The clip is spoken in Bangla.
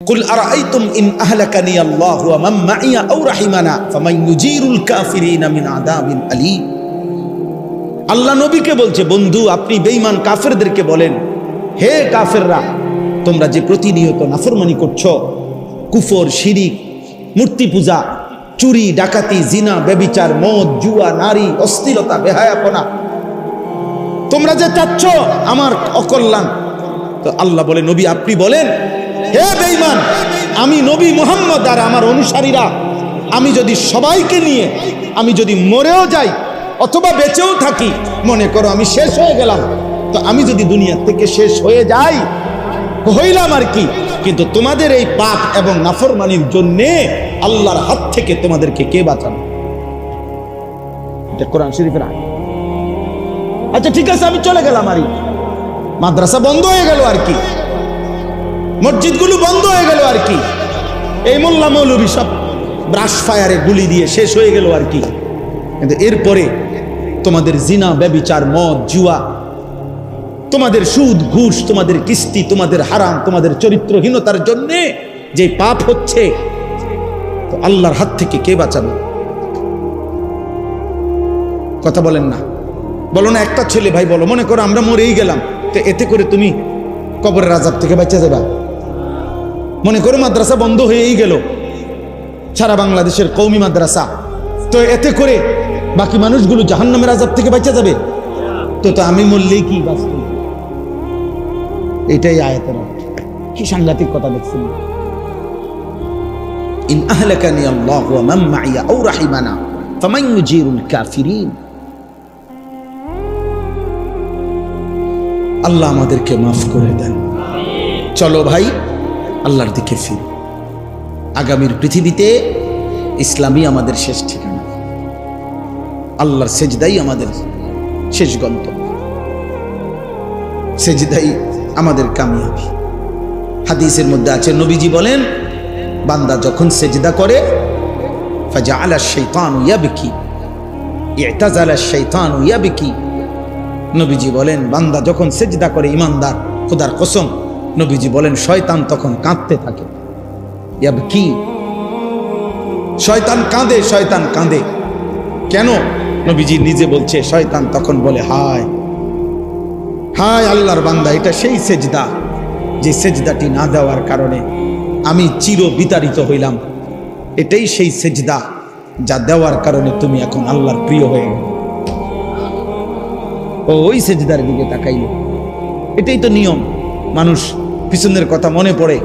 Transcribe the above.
কুল আরাআইতুম ইন আহলাকানি আল্লাহু ওয়া মান মাইয়া আও রাহিমানা ফামান ইউজিরুল কাফিরিনা মিন আযাবিন আলীম। আল্লাহ নবীকে বলছে, বন্ধু আপনি বেঈমান কাফেরদেরকে বলেন, হে কাফেররা, তোমরা যে প্রতিনিয়ত নাফরমানি করছো, কুফর, শিরিক, মূর্তি পূজা, চুরি, ডাকাতি, জিনা, ব্যভিচার, মদ, জুয়া, নারী, অশ্লীলতা, বেহায়াপনা, তোমরা যে চাচ্ছ আমার অকল্যাণ, তো আল্লাহ বলে, নবী আপনি বলেন, হে বেঈমান, আমি নবী মুহাম্মদ আর আমার অনুসারীরা, আমি যদি সবাইকে নিয়ে আমি যদি মরেও যাই অথবা বেঁচেও থাকি, মনে করো আমি শেষ হয়ে গেলাম, তো আমি যদি দুনিয়া থেকে শেষ হয়ে যাই হইলাম আর কি, কিন্তু তোমাদের এই পাপ এবং নাফরমানির জন্যে আল্লাহর হাত থেকে তোমাদেরকে কে বাঁচাবে? এটা কোরআন শরীফের আয়াত। আচ্ছা ঠিক আছে, আমি চলে গেলাম, আর মাদ্রাসা বন্ধ হয়ে গেল আর কি, মসজিদগুলো বন্ধ হয়ে গেল আর কি, এই মোল্লা মৌলবী সব ব্রাশ ফায়ারে গুলি দিয়ে শেষ হয়ে গেল আর কি, কিন্তু এরপরে তোমাদের জিনা, ব্যভিচার, মদ, জুয়া, তোমাদের সুদ, ঘুষ, তোমাদের কিস্তি, তোমাদের হারাম, তোমাদের চরিত্রহীনতার জন্য যে পাপ হচ্ছে, তো আল্লাহর হাত থেকে কে বাঁচাবে? কথা বলেন না, বলো না। একটা ছেলে ভাই বলো, মনে করো আমরা মরেই গেলাম, তো এতে করে তুমি কবরের আযাব থেকে বাঁচা যাবা? মনে করো মাদ্রাসা বন্ধ হয়েই গেল, সারা বাংলাদেশের কওমি মাদ্রাসা, তো এতে করে বাকি মানুষগুলো জাহান্নামের আযাব থেকে বাঁচা যাবে? তো আমি মরলেই কি বাঁচব? এটাই আয়াতের অর্থ। কি সাংঘাতিক কথা দেখছেন। ইন আহলাকানি আল্লাহু ওয়া মান মাইয়া আও রাহিমানা ফামান ইউজিরুল কাফিরিন। আল্লাহ আমাদেরকে মাফ করে দেন। চলো ভাই, আল্লাহর দিকে ফিরি। আগামীর পৃথিবীতে ইসলামই আমাদের শেষ ঠিকানা, আল্লাহর সেজদাই আমাদের শেষ গন্তব্য, সেজদাই আমাদের কামিয়াবি। হাদিসের মধ্যে আছে, নবীজি বলেন, বান্দা যখন সেজদা করে ফাজাআলা শাইতানু ইয়াবকি ইতাযালা শাইতানু ইয়াবকি। নবীজি বলেন, বান্দা যখন সেজদা করে, ইমানদার, খোদার কসম, নবীজি বলেন শয়তান তখন কাঁদতে থাকে। ইয়াবকি, শয়তান কাঁদে, শয়তান কাঁদে কেন? নবীজি নিজে বলছে, শয়তান তখন বলে, হায় হায় আল্লাহর বান্দা, এটা সেই সেজদা যে সেজদাটি না দেওয়ার কারণে আমি চির বিতাড়িত হইলাম, এটাই সেই সেজদা যা দেওয়ার কারণে তুমি এখন আল্লাহর প্রিয় হয়ে গেল। ওই সেজদার দিকে তাকাইল। এটাই তো নিয়ম। মানুষ পিছনের কথা মনে পড়ে,